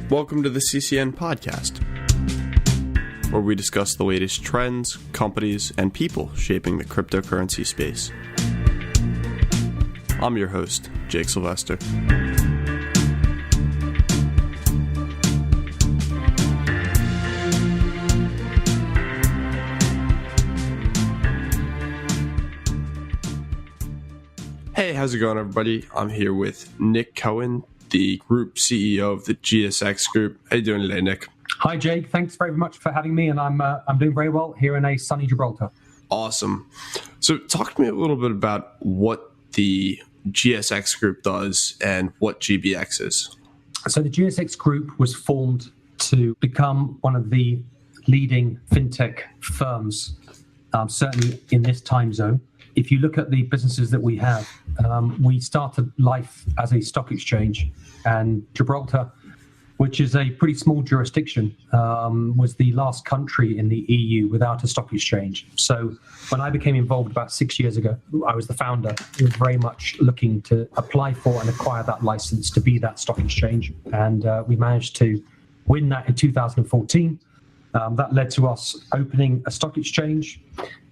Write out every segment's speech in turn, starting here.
Welcome to the CCN podcast, where we discuss the latest trends, companies, and people shaping the cryptocurrency space. I'm your host, Jake Sylvester. Hey, how's it going, everybody? I'm here with Nick Cowan, the Group CEO of the GSX Group. How you doing today, Nick? Hi, Jake. Thanks very much for having me, and I'm doing very well here in a sunny Gibraltar. Awesome. So talk to me a little bit about what the GSX Group does and what GBX is. So the GSX Group was formed to become one of the leading fintech firms, certainly in this time zone. If you look at the businesses that we have, we started life as a stock exchange, and Gibraltar, which is a pretty small jurisdiction, was the last country in the EU without a stock exchange. So when I became involved about 6 years ago, I was the founder. We were very much looking to apply for and acquire that license to be that stock exchange. And we managed to win that in 2014. That led to us opening a stock exchange.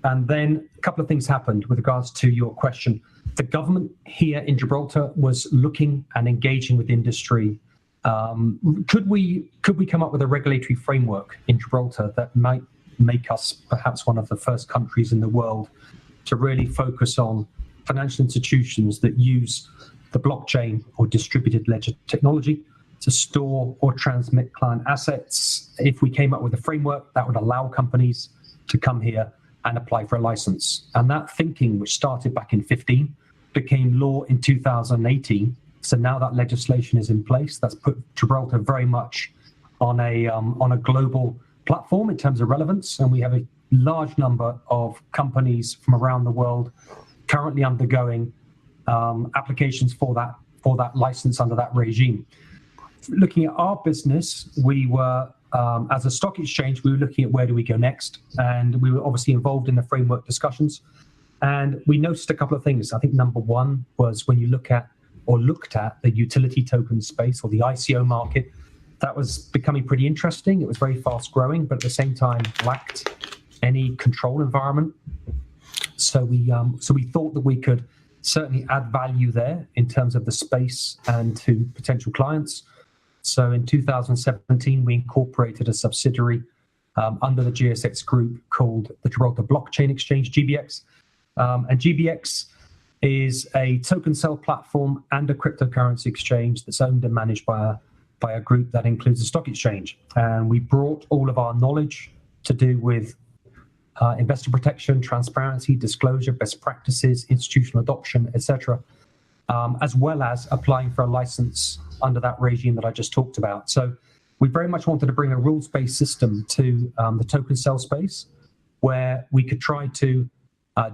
And then a couple of things happened with regards to your question. The government here in Gibraltar was looking and engaging with industry. Could we come up with a regulatory framework in Gibraltar that might make us perhaps one of the first countries in the world to really focus on financial institutions that use the blockchain or distributed ledger technology to store or transmit client assets? If we came up with a framework that would allow companies to come here and apply for a license. And that thinking, which started back in 2015, became law in 2018. So now that legislation is in place, that's put Gibraltar very much on a global platform in terms of relevance. And we have a large number of companies from around the world currently undergoing applications for that license under that regime. Looking at our business, we were, as a stock exchange, we were looking at where do we go next. And we were obviously involved in the framework discussions. And we noticed a couple of things. I think number one was when you looked at the utility token space or the ICO market, that was becoming pretty interesting. It was very fast growing, but at the same time lacked any control environment. So we thought that we could certainly add value there in terms of the space and to potential clients. So in 2017, we incorporated a subsidiary under the GSX Group called the Gibraltar Blockchain Exchange, GBX. And GBX is a token sell platform and a cryptocurrency exchange that's owned and managed by a group that includes a stock exchange. And we brought all of our knowledge to do with investor protection, transparency, disclosure, best practices, institutional adoption, etc., as well as applying for a license under that regime that I just talked about. So we very much wanted to bring a rules-based system to the token sell space where we could try to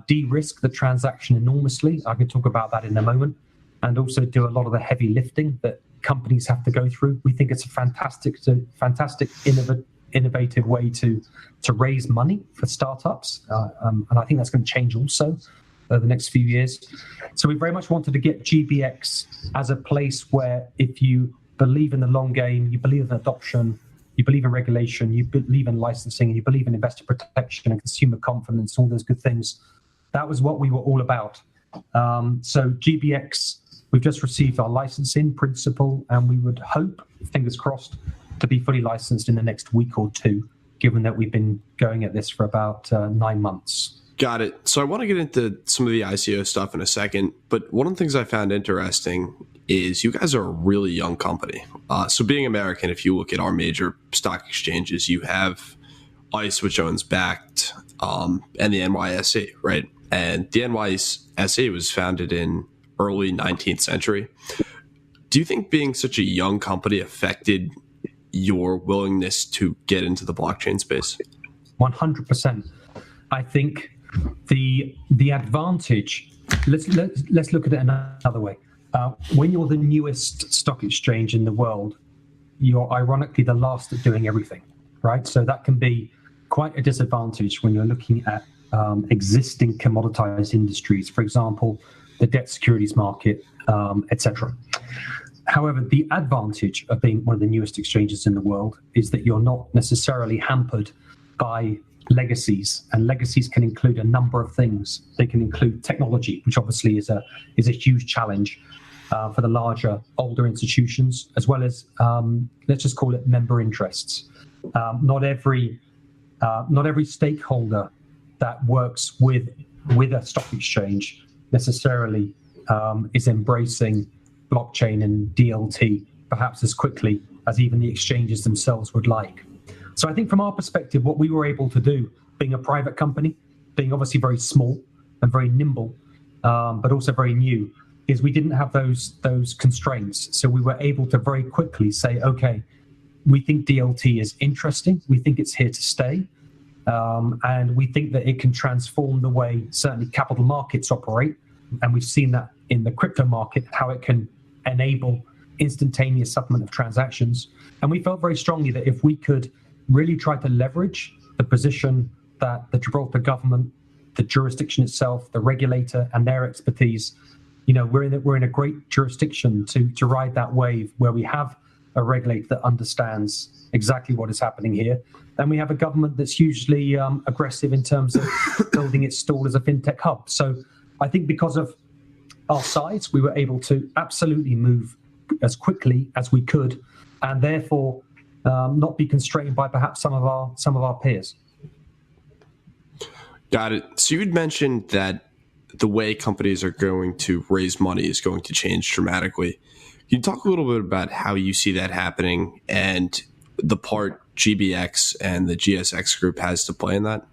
de-risk the transaction enormously. I can talk about that in a moment, and also do a lot of the heavy lifting that companies have to go through. We think it's a fantastic, innovative way to raise money for startups, and I think that's going to change also the next few years. So we very much wanted to get GBX as a place where if you believe in the long game, you believe in adoption, you believe in regulation, you believe in licensing, you believe in investor protection and consumer confidence, all those good things. That was what we were all about. So GBX, we've just received our license in principle, and we would hope, fingers crossed, to be fully licensed in the next week or two, given that we've been going at this for about 9 months. Got it. So I want to get into some of the ICO stuff in a second, but one of the things I found interesting is you guys are a really young company. So being American, if you look at our major stock exchanges, you have ICE, which owns Bakkt, and the NYSE, right? And the NYSE was founded in early 19th century. Do you think being such a young company affected your willingness to get into the blockchain space? 100%. I think the advantage, let's look at it another way. When you're the newest stock exchange in the world, you're ironically the last at doing everything, right? So that can be quite a disadvantage when you're looking at existing commoditized industries, for example, the debt securities market, etc. However, the advantage of being one of the newest exchanges in the world is that you're not necessarily hampered by legacies, and legacies can include a number of things. They can include technology, which obviously is a huge challenge for the larger, older institutions, as well as let's just call it member interests. Not every stakeholder that works with a stock exchange necessarily is embracing blockchain and DLT perhaps as quickly as even the exchanges themselves would like. So I think from our perspective, what we were able to do, being a private company, being obviously very small and very nimble, but also very new, is we didn't have those constraints. So we were able to very quickly say, okay, we think DLT is interesting. We think it's here to stay. And we think that it can transform the way certainly capital markets operate. And we've seen that in the crypto market, how it can enable instantaneous settlement of transactions. And we felt very strongly that if we could really try to leverage the position that the Gibraltar government, the jurisdiction itself, the regulator, and their expertise, we're in a great jurisdiction to ride that wave where we have a regulator that understands exactly what is happening here. And we have a government that's hugely aggressive in terms of building its stall as a fintech hub. So I think because of our size, we were able to absolutely move as quickly as we could, and therefore not be constrained by perhaps some of our peers. Got it. So you had mentioned that the way companies are going to raise money is going to change dramatically. Can you talk a little bit about how you see that happening and the part GBX and the GSX group has to play in that?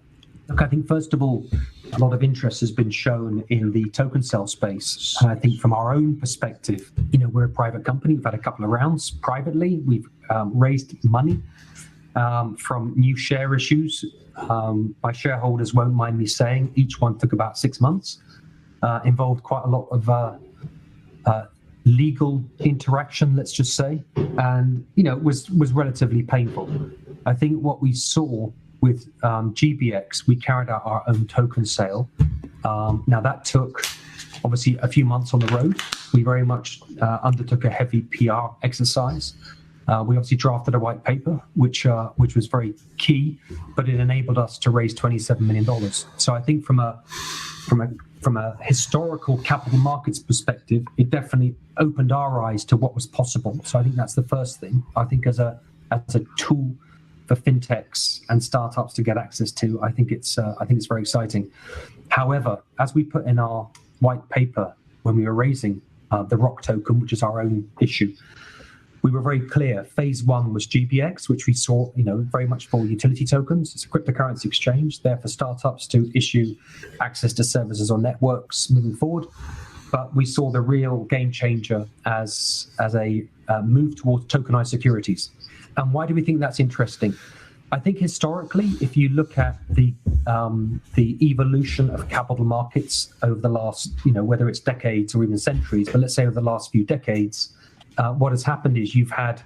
Look, I think first of all, a lot of interest has been shown in the token sale space. And I think from our own perspective, we're a private company. We've had a couple of rounds privately. We've raised money from new share issues. My shareholders won't mind me saying each one took about 6 months, involved quite a lot of legal interaction, let's just say, and was relatively painful. I think what we saw with GBX, we carried out our own token sale. Now that took obviously a few months on the road. We very much undertook a heavy PR exercise. We obviously drafted a white paper, which was very key, but it enabled us to raise $27 million. So I think from a historical capital markets perspective, it definitely opened our eyes to what was possible. So I think that's the first thing. I think as a tool for fintechs and startups to get access to, I think it's very exciting. However, as we put in our white paper when we were raising the ROC token, which is our own issue, we were very clear. Phase one was GBX, which we saw, very much for utility tokens. It's a cryptocurrency exchange there for startups to issue access to services or networks moving forward. But we saw the real game changer as a move towards tokenized securities. And why do we think that's interesting? I think historically, if you look at the evolution of capital markets over the last, whether it's decades or even centuries, but let's say over the last few decades, what has happened is you've had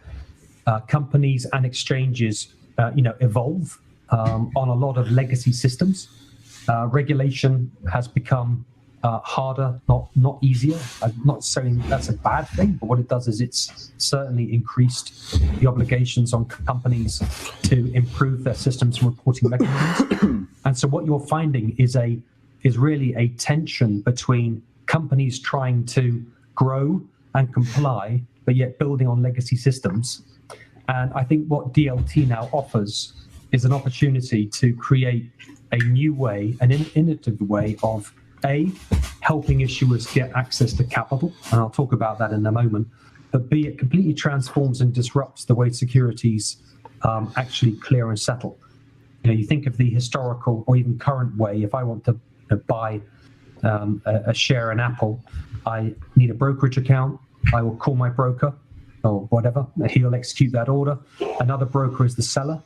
companies and exchanges, evolve on a lot of legacy systems. Regulation has become harder, not easier. I'm not saying that's a bad thing, but what it does is it's certainly increased the obligations on companies to improve their systems and reporting mechanisms. And so what you're finding is really a tension between companies trying to grow and comply, but yet building on legacy systems. And I think what DLT now offers is an opportunity to create a new way, an innovative way of helping issuers get access to capital, and I'll talk about that in a moment, but B, it completely transforms and disrupts the way securities actually clear and settle. You think of the historical or even current way, if I want to buy a share in Apple, I need a brokerage account. I will call my broker or whatever. He'll execute that order. Another broker is the seller.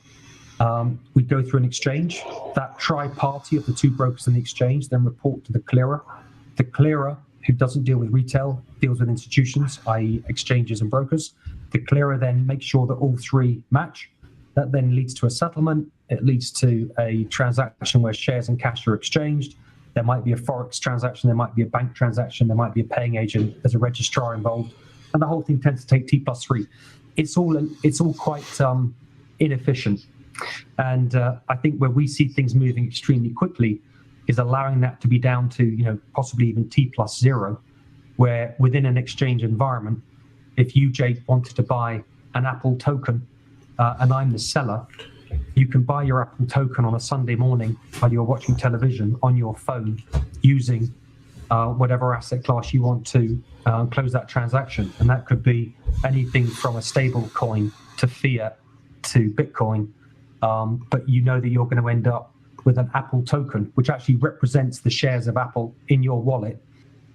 We go through an exchange. That tri-party of the two brokers in the exchange then report to the clearer. The clearer, who doesn't deal with retail, deals with institutions, i.e. exchanges and brokers. The clearer then makes sure that all three match. That then leads to a settlement. It leads to a transaction where shares and cash are exchanged. There might be a forex transaction, there might be a bank transaction, there might be a paying agent, there's a registrar involved. and the whole thing tends to take T+3. It's all quite inefficient. And I think where we see things moving extremely quickly is allowing that to be down to, possibly even T+0, where within an exchange environment, if you, Jade, wanted to buy an Apple token and I'm the seller, you can buy your Apple token on a Sunday morning while you're watching television on your phone using whatever asset class you want to close that transaction. And that could be anything from a stable coin to fiat to Bitcoin. But you know that you're going to end up with an Apple token, which actually represents the shares of Apple in your wallet.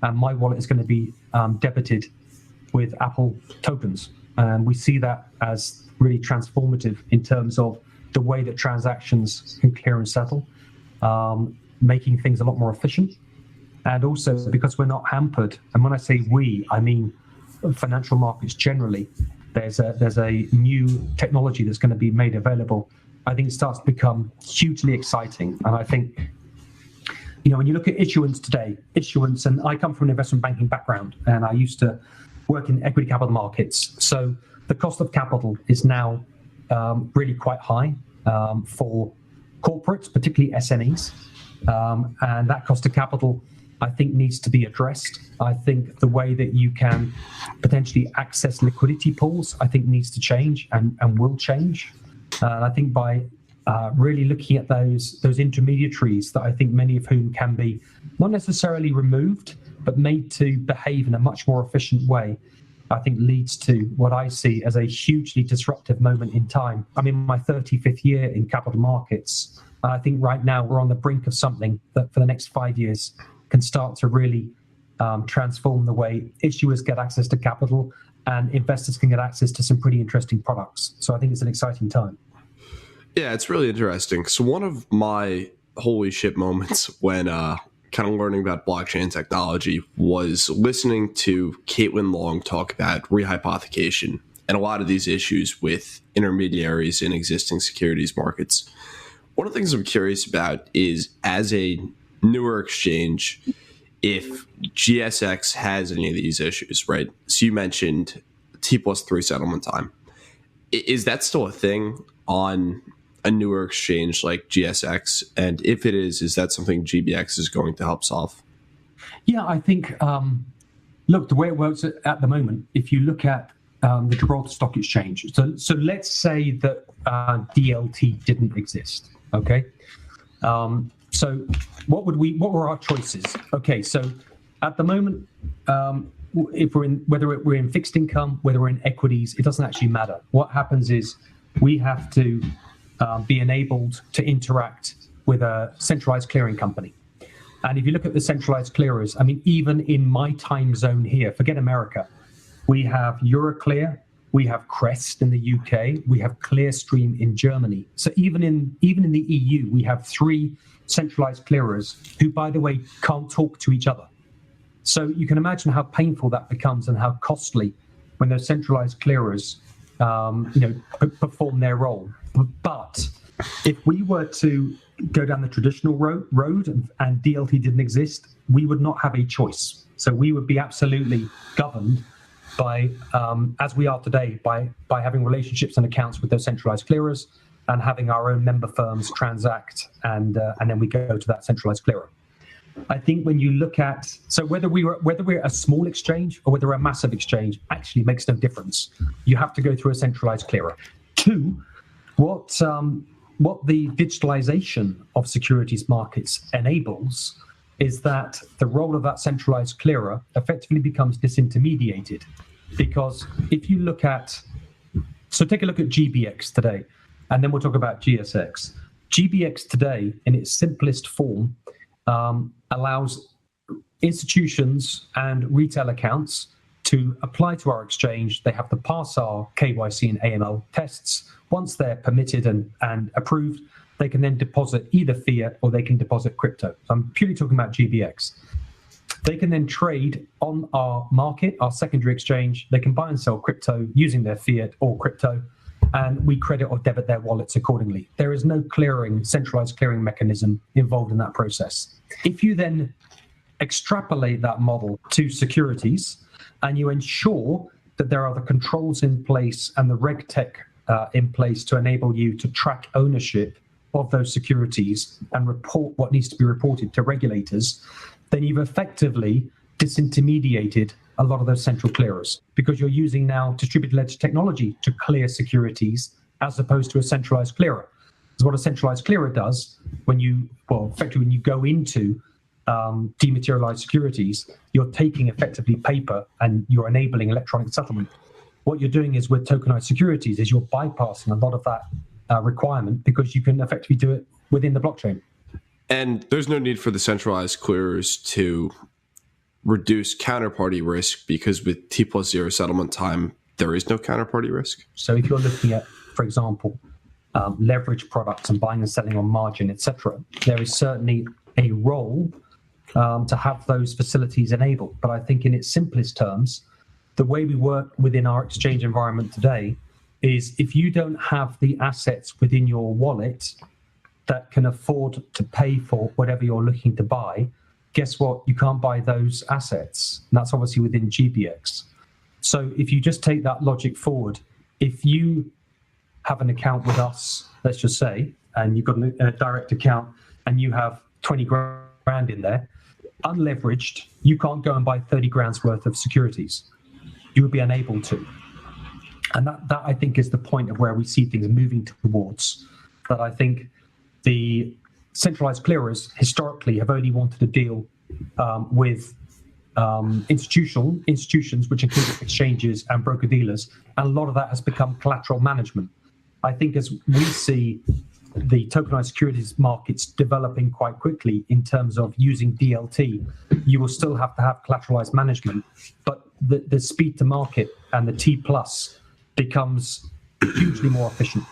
And my wallet is going to be debited with Apple tokens. And we see that as really transformative in terms of the way that transactions can clear and settle, making things a lot more efficient. And also because we're not hampered, and when I say we, I mean financial markets generally, there's a new technology that's going to be made available. I think it starts to become hugely exciting. And I think, when you look at issuance today, and I come from an investment banking background, and I used to work in equity capital markets. So the cost of capital is now really quite high for corporates, particularly SMEs. And that cost of capital, I think, needs to be addressed. I think the way that you can potentially access liquidity pools, I think, needs to change and will change. I think by really looking at those intermediaries that I think many of whom can be not necessarily removed, but made to behave in a much more efficient way, I think leads to what I see as a hugely disruptive moment in time. I'm in my 35th year in capital markets. I think right now we're on the brink of something that for the next 5 years can start to really transform the way issuers get access to capital and investors can get access to some pretty interesting products. So I think it's an exciting time. Yeah, it's really interesting. So one of my holy shit moments when kind of learning about blockchain technology was listening to Caitlin Long talk about rehypothecation and a lot of these issues with intermediaries in existing securities markets. One of the things I'm curious about is, as a newer exchange, if GSX has any of these issues, right? So you mentioned T+3 settlement time. Is that still a thing on a newer exchange like GSX? And if it is that something GBX is going to help solve? Yeah, I think, look, the way it works at the moment, if you look at the Gibraltar Stock Exchange, so let's say that DLT didn't exist, okay? So what were our choices? Okay, so at the moment, if whether we're in fixed income, whether we're in equities, it doesn't actually matter. What happens is we have to be enabled to interact with a centralized clearing company. And if you look at the centralized clearers, I mean, even in my time zone here, forget America, we have Euroclear, we have Crest in the UK, we have Clearstream in Germany. So even in the EU, we have 3 centralized clearers who, by the way, can't talk to each other. So you can imagine how painful that becomes and how costly when those centralized clearers perform their role. But if we were to go down the traditional road and DLT didn't exist, we would not have a choice. So we would be absolutely governed by, as we are today, by having relationships and accounts with those centralized clearers and having our own member firms transact, and then we go to that centralized clearer. I think when you look at, so whether we're a small exchange or whether we're a massive exchange actually makes no difference. You have to go through a centralized clearer. 2, what the digitalization of securities markets enables is that the role of that centralized clearer effectively becomes disintermediated. Because if you look at, so take a look at GBX today, and then we'll talk about GSX. GBX today, in its simplest form, allows institutions and retail accounts to apply to our exchange. They have to pass our KYC and AML tests. Once they're permitted and approved, they can then deposit either fiat or they can deposit crypto. So I'm purely talking about GBX. They can then trade on our market, our secondary exchange. They can buy and sell crypto using their fiat or crypto, and we credit or debit their wallets accordingly. There is no centralized clearing mechanism involved in that process. If you then extrapolate that model to securities and you ensure that there are the controls in place and the reg tech in place to enable you to track ownership of those securities and report what needs to be reported to regulators, then you've effectively disintermediated a lot of those central clearers, because you're using now distributed ledger technology to clear securities as opposed to a centralized clearer. Because what a centralized clearer does effectively when you go into dematerialized securities, you're taking effectively paper and you're enabling electronic settlement. What you're doing is with tokenized securities is you're bypassing a lot of that requirement, because you can effectively do it within the blockchain. And there's no need for the centralized clearers to reduce counterparty risk, because with T+0 settlement time, there is no counterparty risk. So if you're looking at, for example, leverage products and buying and selling on margin, etc., there is certainly a role to have those facilities enabled. But I think in its simplest terms, the way we work within our exchange environment today is if you don't have the assets within your wallet that can afford to pay for whatever you're looking to buy, guess what? You can't buy those assets. And that's obviously within GBX. So if you just take that logic forward, if you have an account with us, let's just say, and you've got a direct account and you have 20 grand in there, unleveraged, you can't go and buy 30 grand's worth of securities. You would be unable to. And that I think is the point of where we see things moving towards. That I think the centralized clearers historically have only wanted to deal with institutions, which include exchanges and broker dealers, and a lot of that has become collateral management. I think as we see the tokenized securities markets developing quite quickly in terms of using DLT, you will still have to have collateralized management, but the speed to market and the T plus becomes hugely more efficient.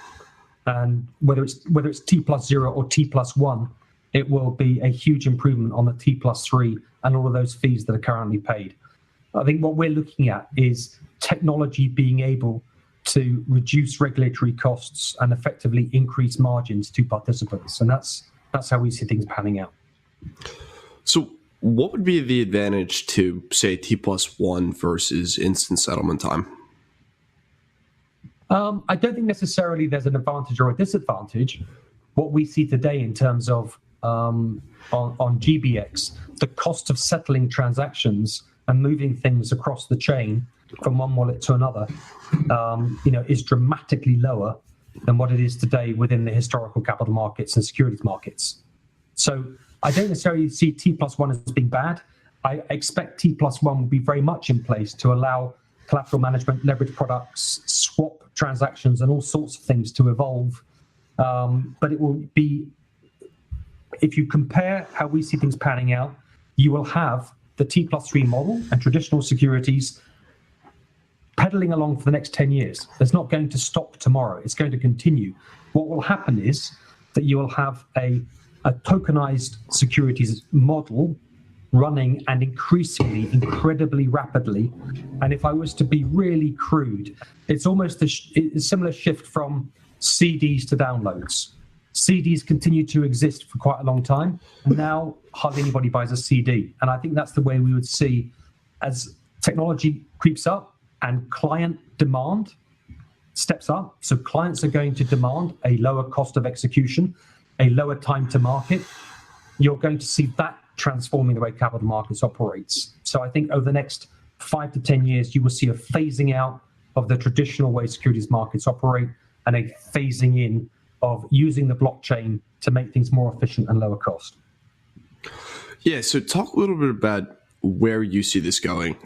And whether it's T+0 or T+1, it will be a huge improvement on the T+3 and all of those fees that are currently paid. I think what we're looking at is technology being able to reduce regulatory costs and effectively increase margins to participants. And that's how we see things panning out. So what would be the advantage to, say, T+1 versus instant settlement time? I don't think necessarily there's an advantage or a disadvantage. What we see today in terms of on GBX, the cost of settling transactions and moving things across the chain from one wallet to another, is dramatically lower than what it is today within the historical capital markets and securities markets. So I don't necessarily see T+1 as being bad. I expect T+1 will be very much in place to allow collateral management, leverage products, swap transactions, and all sorts of things to evolve. But it will be, if you compare how we see things panning out, you will have the T+3 model and traditional securities pedaling along for the next 10 years. It's not going to stop tomorrow. It's going to continue. What will happen is that you will have a tokenized securities model running and increasingly, incredibly rapidly. And if I was to be really crude, it's almost a similar shift from CDs to downloads. CDs continue to exist for quite a long time, and now hardly anybody buys a CD. And I think that's the way we would see as technology creeps up and client demand steps up. So clients are going to demand a lower cost of execution, a lower time to market. You're going to see that transforming the way capital markets operates. So I think over the next 5 to 10 years, you will see a phasing out of the traditional way securities markets operate and a phasing in of using the blockchain to make things more efficient and lower cost. Yeah, so talk a little bit about where you see this going,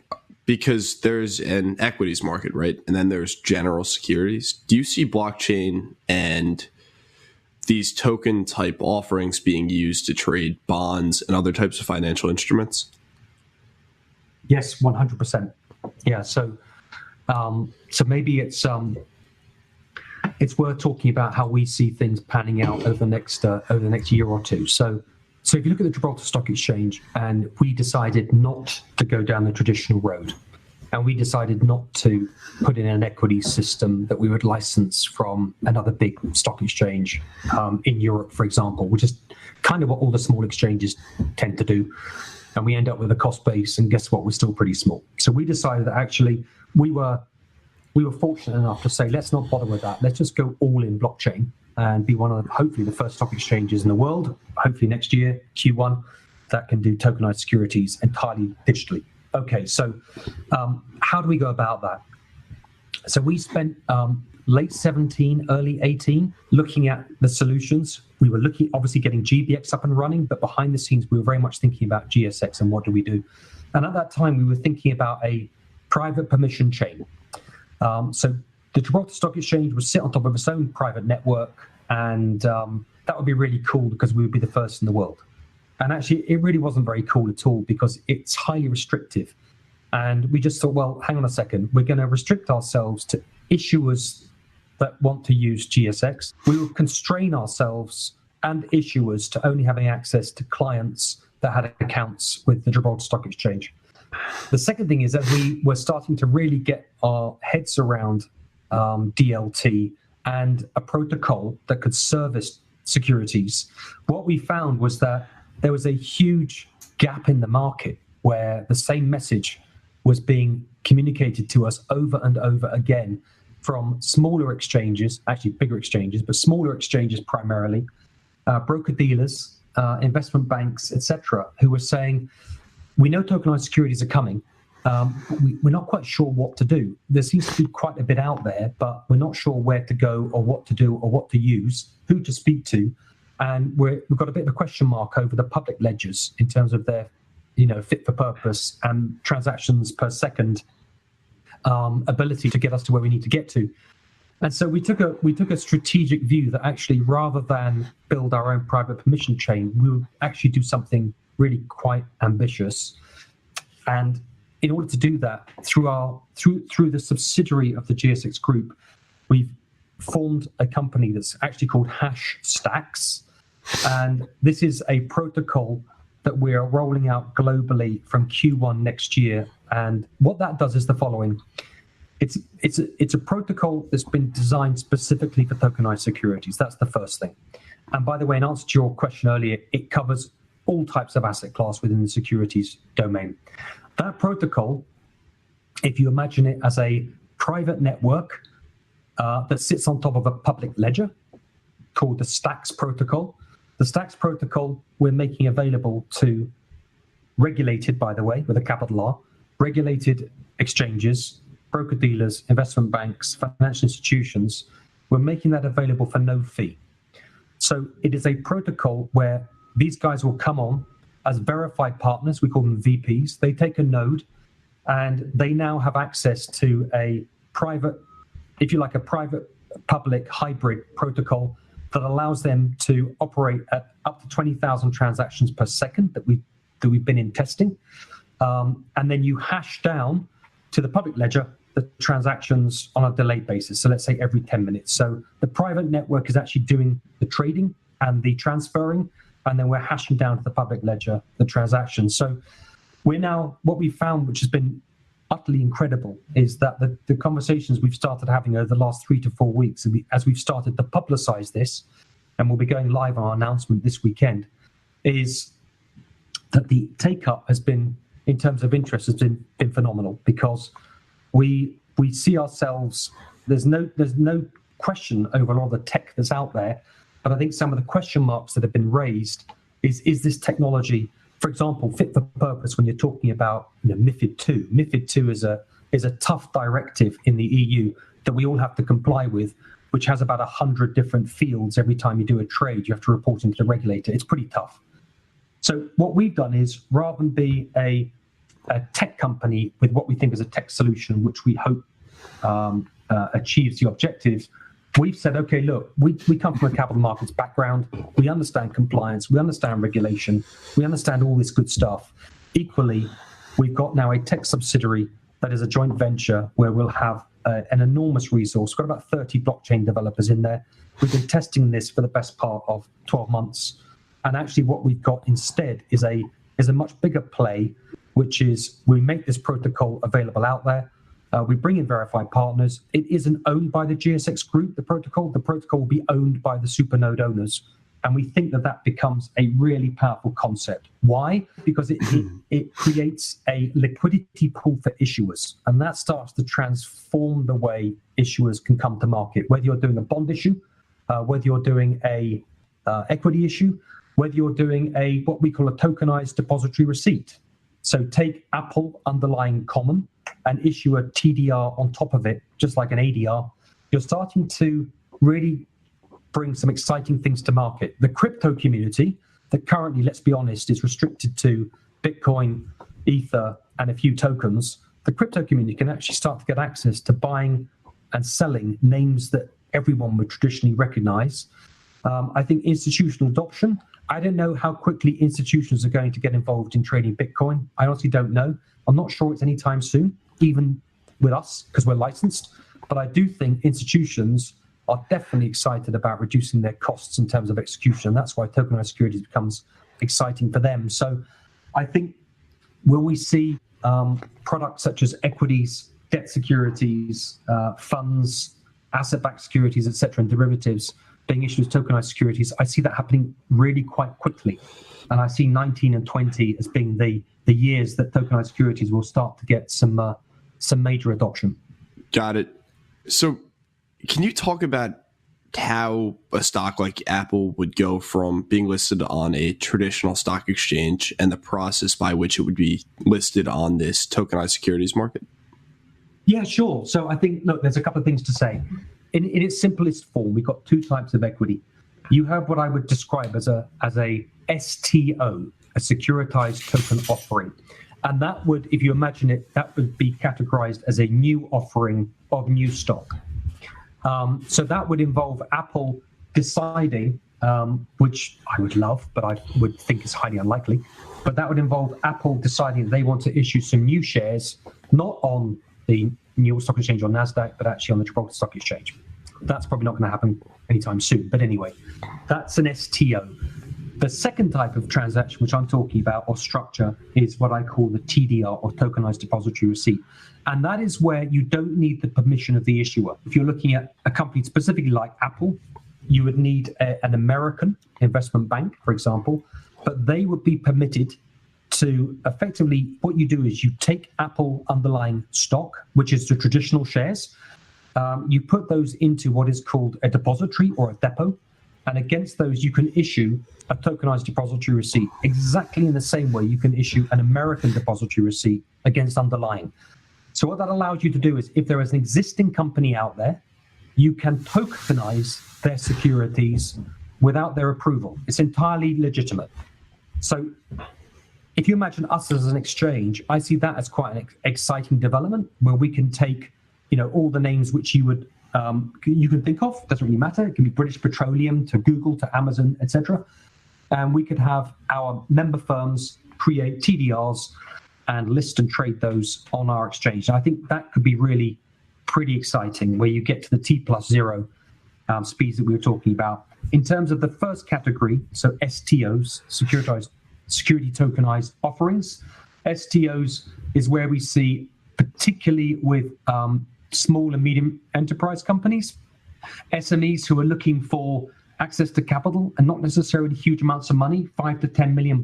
because there's an equities market, right? And then there's general securities. Do you see blockchain and these token type offerings being used to trade bonds and other types of financial instruments? Yes, 100%. Yeah. So maybe it's worth talking about how we see things panning out over the next year or two. So if you look at the Gibraltar Stock Exchange, and we decided not to go down the traditional road, and we decided not to put in an equity system that we would license from another big stock exchange in Europe, for example, which is kind of what all the small exchanges tend to do. And we end up with a cost base, and guess what? We're still pretty small. So we decided that actually we were fortunate enough to say, let's not bother with that. Let's just go all in blockchain and be one of hopefully the first stock exchanges in the world, hopefully next year, Q1, that can do tokenized securities entirely digitally. Okay, so how do we go about that? So we spent late 17, early 18 looking at the solutions. We were looking, obviously getting GBX up and running, but behind the scenes, we were very much thinking about GSX and what do we do. And at that time, we were thinking about a private permission chain. So the Gibraltar Stock Exchange would sit on top of its own private network, and that would be really cool because we would be the first in the world. And actually, it really wasn't very cool at all because it's highly restrictive. And we just thought, well, hang on a second, we're going to restrict ourselves to issuers that want to use GSX. We will constrain ourselves and issuers to only having access to clients that had accounts with the Gibraltar Stock Exchange. The second thing is that we were starting to really get our heads around DLT and a protocol that could service securities. What we found was that there was a huge gap in the market where the same message was being communicated to us over and over again from smaller exchanges, actually bigger exchanges, but smaller exchanges primarily, broker-dealers, investment banks, etc., who were saying, we know tokenized securities are coming. We're not quite sure what to do. There seems to be quite a bit out there, but we're not sure where to go or what to do or what to use, who to speak to. And we've got a bit of a question mark over the public ledgers in terms of their, fit for purpose and transactions per second ability to get us to where we need to get to. And so we took a strategic view that actually, rather than build our own private permission chain, we would actually do something really quite ambitious. And in order to do that, through the subsidiary of the GSX Group, we've formed a company that's actually called Stax. And this is a protocol that we are rolling out globally from Q1 next year. And what that does is the following. It's a protocol that's been designed specifically for tokenized securities. That's the first thing. And by the way, in answer to your question earlier, it covers all types of asset class within the securities domain. That protocol, if you imagine it as a private network that sits on top of a public ledger called the Stax Protocol. The Stax Protocol we're making available to regulated, by the way, with a capital R, regulated exchanges, broker-dealers, investment banks, financial institutions. We're making that available for no fee. So it is a protocol where these guys will come on as verified partners. We call them VPs. They take a node and they now have access to a private, if you like, a private public hybrid protocol that allows them to operate at up to 20,000 transactions per second that we've been in testing. And then you hash down to the public ledger the transactions on a delayed basis. So let's say every 10 minutes. So the private network is actually doing the trading and the transferring, and then we're hashing down to the public ledger the transactions. So we're now, what we found, which has been utterly incredible, is that the conversations we've started having over the last 3 to 4 weeks, as we've started to publicize this, and we'll be going live on our announcement this weekend, is that the take-up has been, in terms of interest, has been phenomenal, because we see ourselves, there's no question over a lot of the tech that's out there, but I think some of the question marks that have been raised is this technology, for example, fit for purpose when you're talking about MiFID II. MiFID II is a tough directive in the EU that we all have to comply with, which has about 100 different fields. Every time you do a trade, you have to report into the regulator. It's pretty tough. So what we've done is, rather than be a tech company with what we think is a tech solution, which we hope achieves the objectives, we've said, okay, look, we come from a capital markets background. We understand compliance. We understand regulation. We understand all this good stuff. Equally, we've got now a tech subsidiary that is a joint venture where we'll have an enormous resource. We've got about 30 blockchain developers in there. We've been testing this for the best part of 12 months. And actually what we've got instead is a much bigger play, which is we make this protocol available out there. We bring in verified partners. It isn't owned by the GSX Group, the protocol. The protocol will be owned by the supernode owners And we think that becomes a really powerful concept. Why? Because it creates a liquidity pool for issuers. And that starts to transform the way issuers can come to market, whether you're doing a bond issue, whether you're doing a equity issue, whether you're doing what we call a tokenized depository receipt. So take Apple underlying common and issue a TDR on top of it, just like an ADR. You're starting to really bring some exciting things to market. The crypto community that currently, let's be honest, is restricted to Bitcoin, Ether, and a few tokens. The crypto community can actually start to get access to buying and selling names that everyone would traditionally recognize. I think institutional adoption, I don't know how quickly institutions are going to get involved in trading Bitcoin. I honestly don't know. I'm not sure it's anytime soon, even with us, because we're licensed. But I do think institutions are definitely excited about reducing their costs in terms of execution. And that's why tokenized securities becomes exciting for them. So I think, will we see products such as equities, debt securities, funds, asset-backed securities, et cetera, and derivatives being issued as tokenized securities? I see that happening really quite quickly. And I see 19 and 20 as being the years that tokenized securities will start to get some major adoption. Got it. So can you talk about how a stock like Apple would go from being listed on a traditional stock exchange and the process by which it would be listed on this tokenized securities market? Yeah, sure. So I think, look, there's a couple of things to say. In its simplest form, we've got two types of equity. You have what I would describe as a STO, a securitized token offering. And that would, if you imagine it, that would be categorized as a new offering of new stock. So that would involve Apple deciding, which I would love, but I would think is highly unlikely, but that would involve Apple deciding they want to issue some new shares, not on the New York Stock Exchange or NASDAQ, but actually on the Gibraltar Stock Exchange. That's probably not going to happen anytime soon. But anyway, that's an STO. The second type of transaction, which I'm talking about, or structure, is what I call the TDR, or tokenized depository receipt. And that is where you don't need the permission of the issuer. If you're looking at a company specifically like Apple, you would need an American investment bank, for example, but they would be permitted to effectively, what you do is you take Apple underlying stock, which is the traditional shares, you put those into what is called a depository or a depot, and against those you can issue a tokenized depository receipt, exactly in the same way you can issue an American depository receipt against underlying. So what that allows you to do is, if there is an existing company out there, you can tokenize their securities without their approval. It's entirely legitimate. So if you imagine us as an exchange, I see that as quite an exciting development, where we can take, all the names which you can think of. Doesn't really matter. It can be British Petroleum to Google to Amazon, etc. And we could have our member firms create TDRs and list and trade those on our exchange. And I think that could be really pretty exciting, where you get to the T+0 speeds that we were talking about. In terms of the first category, so STOs, security tokenized offerings, STOs is where we see, particularly with small and medium enterprise companies, SMEs who are looking for access to capital and not necessarily huge amounts of money, $5 to $10 million.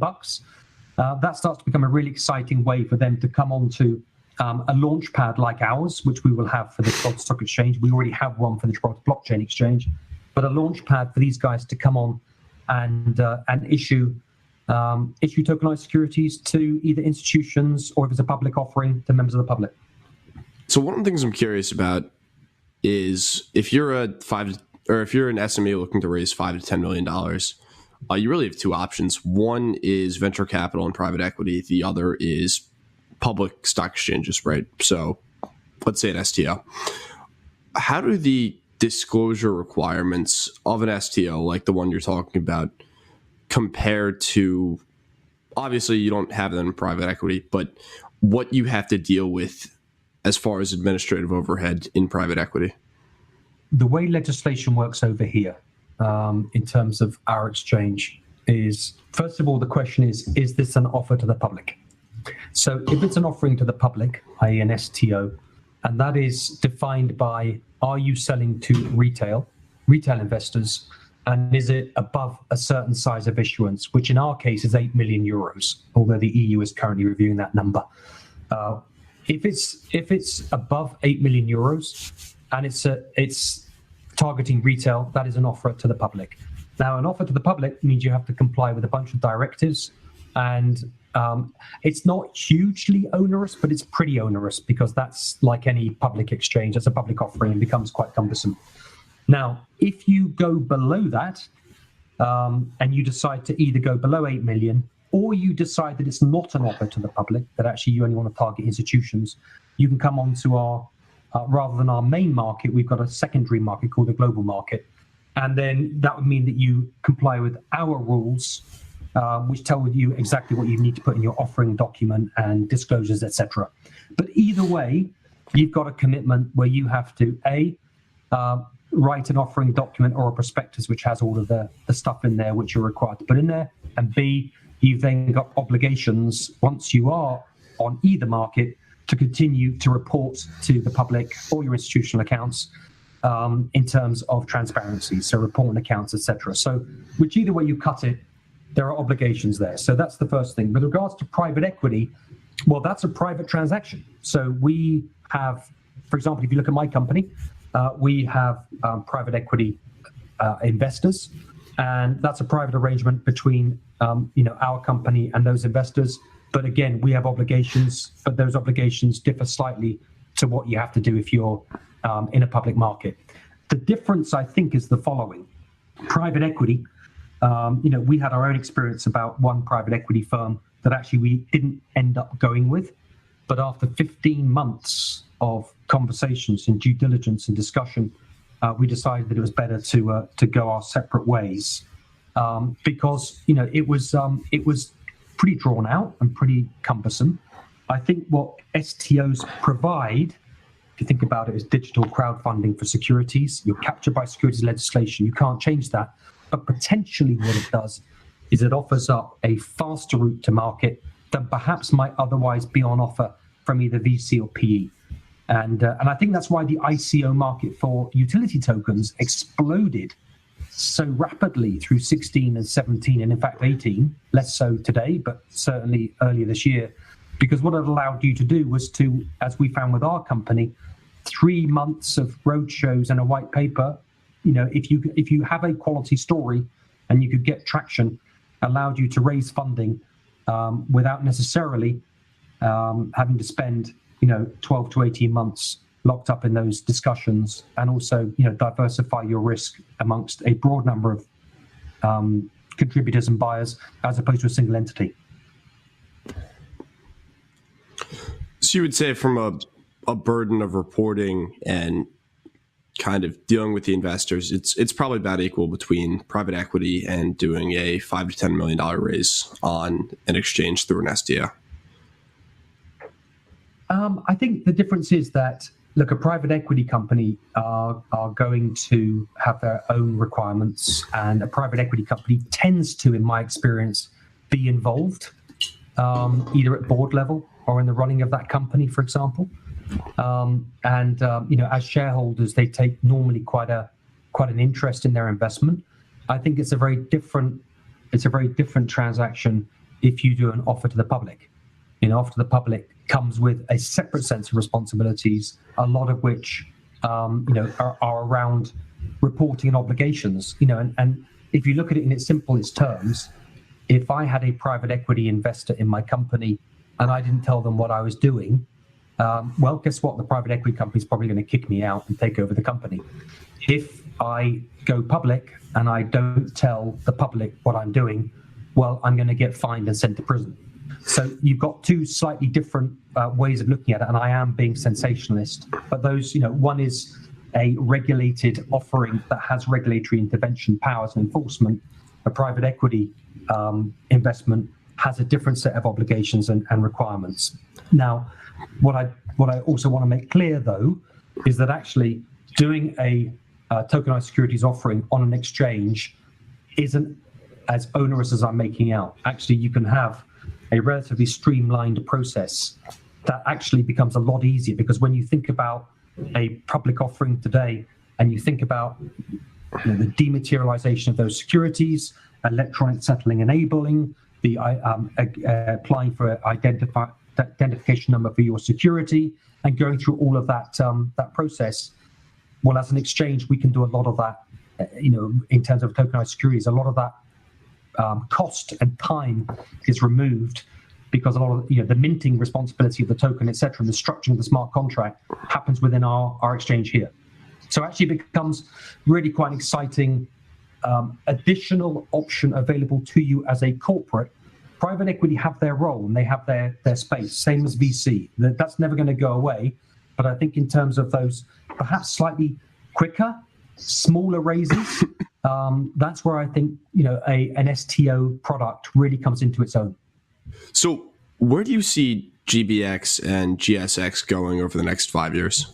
That starts to become a really exciting way for them to come onto a launch pad like ours, which we will have for the Gibraltar Stock Exchange. We already have one for the Gibraltar Blockchain Exchange, but a launch pad for these guys to come on and issue tokenized securities to either institutions, or if it's a public offering, to members of the public. So one of the things I'm curious about is, if you're an SME looking to raise $5 to $10 million, you really have two options. One is venture capital and private equity. The other is public stock exchanges, right? So let's say an STO. How do the disclosure requirements of an STO, like the one you're talking about, compare to, obviously you don't have them in private equity, but what you have to deal with as far as administrative overhead in private equity? The way legislation works over here, in terms of our exchange, is, first of all, the question is this an offer to the public? So if it's an offering to the public, i.e. an STO, and that is defined by, are you selling to retail investors, And is it above a certain size of issuance, which in our case is 8 million euros, although the EU is currently reviewing that number. If it's above 8 million euros and it's targeting retail, that is an offer to the public. Now, an offer to the public means you have to comply with a bunch of directives, and it's not hugely onerous, but it's pretty onerous because that's like any public exchange. That's a public offering and becomes quite cumbersome. Now, if you go below that and you decide to either go below 8 million or you decide that it's not an offer to the public, that actually you only want to target institutions, you can come onto our, rather than our main market, we've got a secondary market called the global market. And then that would mean that you comply with our rules, which tell you exactly what you need to put in your offering document and disclosures, etc. But either way, you've got a commitment where you have to, write an offering document or a prospectus which has all of the stuff in there which you're required to put in there, and B, you've then got obligations once you are on either market to continue to report to the public all your institutional accounts in terms of transparency, so reporting accounts, etc. So which either way you cut it, there are obligations there. So that's the first thing. With regards to private equity, well, that's a private transaction. So we have, for example, if you look at my company, we have private equity investors, and that's a private arrangement between our company and those investors. But again, we have obligations, but those obligations differ slightly to what you have to do if you're in a public market. The difference, I think, is the following. Private equity, we had our own experience about one private equity firm that actually we didn't end up going with. But after 15 months of conversations and due diligence and discussion, we decided that it was better to go our separate ways because it was pretty drawn out and pretty cumbersome. I think what STOs provide, if you think about it, is digital crowdfunding for securities. You're captured by securities legislation. You can't change that. But potentially what it does is it offers up a faster route to market than perhaps might otherwise be on offer from either VC or PE. And I think that's why the ICO market for utility tokens exploded so rapidly through 16 and 17, and in fact 18, less so today, but certainly earlier this year, because what it allowed you to do was to, as we found with our company, 3 months of roadshows and a white paper, if you have a quality story and you could get traction, allowed you to raise funding without necessarily having to spend 12 to 18 months locked up in those discussions, and also diversify your risk amongst a broad number of contributors and buyers as opposed to a single entity. So you would say from a burden of reporting and kind of dealing with the investors, it's probably about equal between private equity and doing a $5 to $10 million raise on an exchange through an SDO. I think the difference is that, look, a private equity company are going to have their own requirements, and a private equity company tends to, in my experience, be involved either at board level or in the running of that company, for example. As shareholders, they take normally quite an interest in their investment. I think it's a very different transaction if you do an offer to the public. Offer to the public comes with a separate sense of responsibilities, a lot of which are around reporting and obligations. And if you look at it in its simplest terms, if I had a private equity investor in my company and I didn't tell them what I was doing, well, guess what? The private equity company is probably going to kick me out and take over the company. If I go public and I don't tell the public what I'm doing, well, I'm going to get fined and sent to prison. So you've got two slightly different ways of looking at it, and I am being sensationalist. But those, one is a regulated offering that has regulatory intervention powers and enforcement. A private equity investment has a different set of obligations and requirements. Now, what I also want to make clear, though, is that actually doing a tokenized securities offering on an exchange isn't as onerous as I'm making out. Actually, you can have a relatively streamlined process that actually becomes a lot easier, because when you think about a public offering today and you think about the dematerialization of those securities, electronic settling enabling, the applying for identification number for your security, and going through all of that process. Well, as an exchange, we can do a lot of that. In terms of tokenized securities, a lot of that cost and time is removed because a lot of the minting responsibility of the token, etc., and the structuring of the smart contract happens within our exchange here. So actually, it becomes really quite an exciting additional option available to you as a corporate. Private equity have their role and they have their space, same as VC. That's never going to go away. But I think in terms of those perhaps slightly quicker, smaller raises, that's where I think an STO product really comes into its own. So where do you see GBX and GSX going over the next 5 years?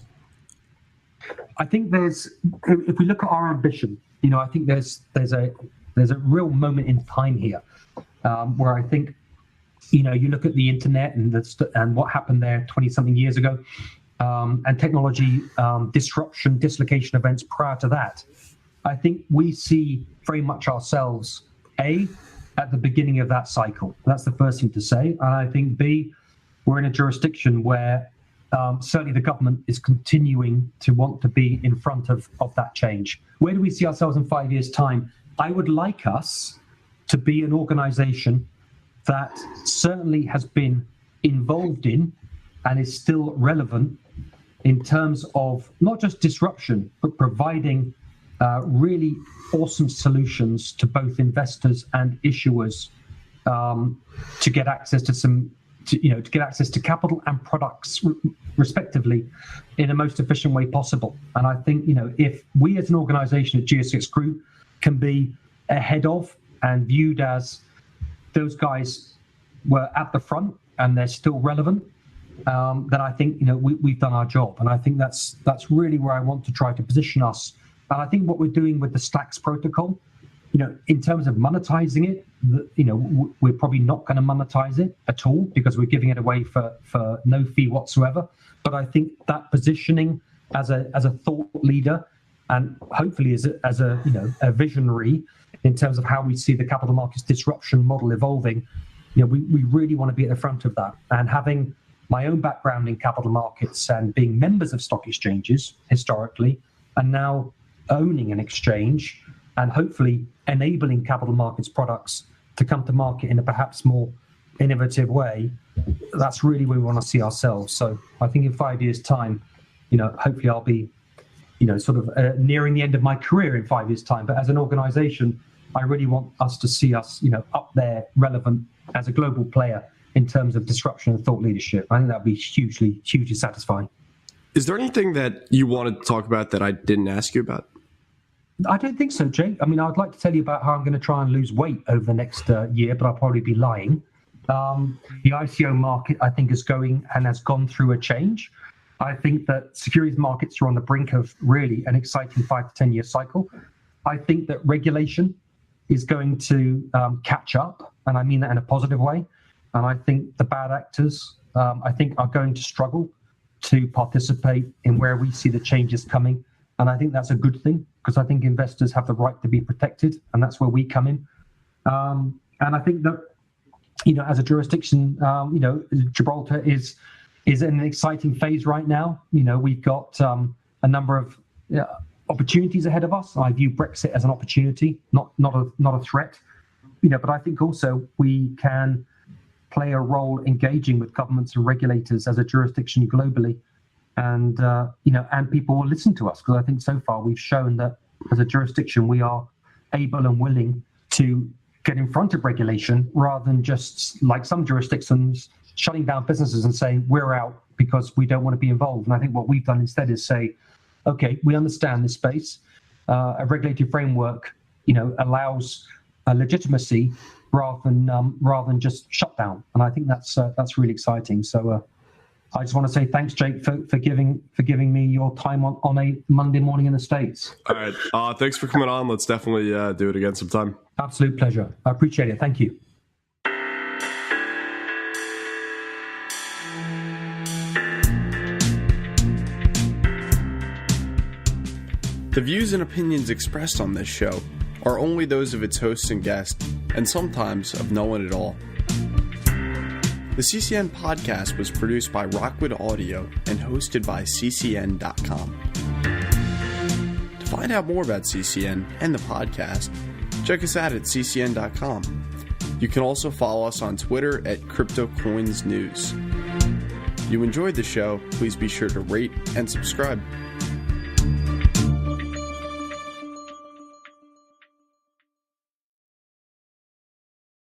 I think if we look at our ambition, I think there's a real moment in time here where I think, you look at the internet and what happened there 20-something years ago, and technology disruption, dislocation events prior to that. I think we see very much ourselves, A, at the beginning of that cycle. That's the first thing to say. And I think, B, we're in a jurisdiction where certainly the government is continuing to want to be in front of that change. Where do we see ourselves in 5 years' time? I would like us to be an organization that certainly has been involved in and is still relevant in terms of not just disruption, but providing really awesome solutions to both investors and issuers to get access to capital and products respectively in the most efficient way possible. And I think, if we as an organization at GSX Group can be ahead of and viewed as those guys were at the front and they're still relevant, then I think, we've done our job. And I think that's really where I want to try to position us. And I think what we're doing with the Stax Protocol, in terms of monetizing it, we're probably not going to monetize it at all because we're giving it away for no fee whatsoever. But I think that positioning as a thought leader and hopefully as a visionary in terms of how we see the capital markets disruption model evolving, we really want to be at the front of that. And having my own background in capital markets and being members of stock exchanges historically, and now owning an exchange and hopefully enabling capital markets products to come to market in a perhaps more innovative way, that's really where we want to see ourselves. So I think in 5 years' time, hopefully I'll be, sort of nearing the end of my career in 5 years' time. But as an organization, I really want us to see us, up there, relevant as a global player in terms of disruption and thought leadership. I think that'd be hugely, hugely satisfying. Is there anything that you wanted to talk about that I didn't ask you about? I don't think so, Jake. I mean, I'd like to tell you about how I'm going to try and lose weight over the next year, but I'll probably be lying. The ICO market, I think, is going and has gone through a change. I think that securities markets are on the brink of really an exciting 5 to 10 year cycle. I think that regulation is going to catch up, and I mean that in a positive way. And I think the bad actors, are going to struggle to participate in where we see the changes coming. And I think that's a good thing because I think investors have the right to be protected, and that's where we come in. And I think that, as a jurisdiction, Gibraltar is in an exciting phase right now. We've got a number of opportunities ahead of us. I view Brexit as an opportunity, not a threat. But I think also we can play a role engaging with governments and regulators as a jurisdiction globally. And, and people will listen to us because I think so far we've shown that as a jurisdiction, we are able and willing to get in front of regulation rather than just like some jurisdictions shutting down businesses and saying we're out because we don't want to be involved. And I think what we've done instead is say, okay, we understand this space. A regulatory framework, allows a legitimacy rather than just shut down. And I think that's really exciting. So I just want to say thanks, Jake, for giving me your time on a Monday morning in the States. All right. Thanks for coming on. Let's definitely do it again sometime. Absolute pleasure. I appreciate it. Thank you. The views and opinions expressed on this show are only those of its hosts and guests, and sometimes of no one at all. The CCN podcast was produced by Rockwood Audio and hosted by ccn.com. To find out more about CCN and the podcast, check us out at ccn.com. You can also follow us on Twitter at CryptoCoinsNews. If you enjoyed the show, please be sure to rate and subscribe.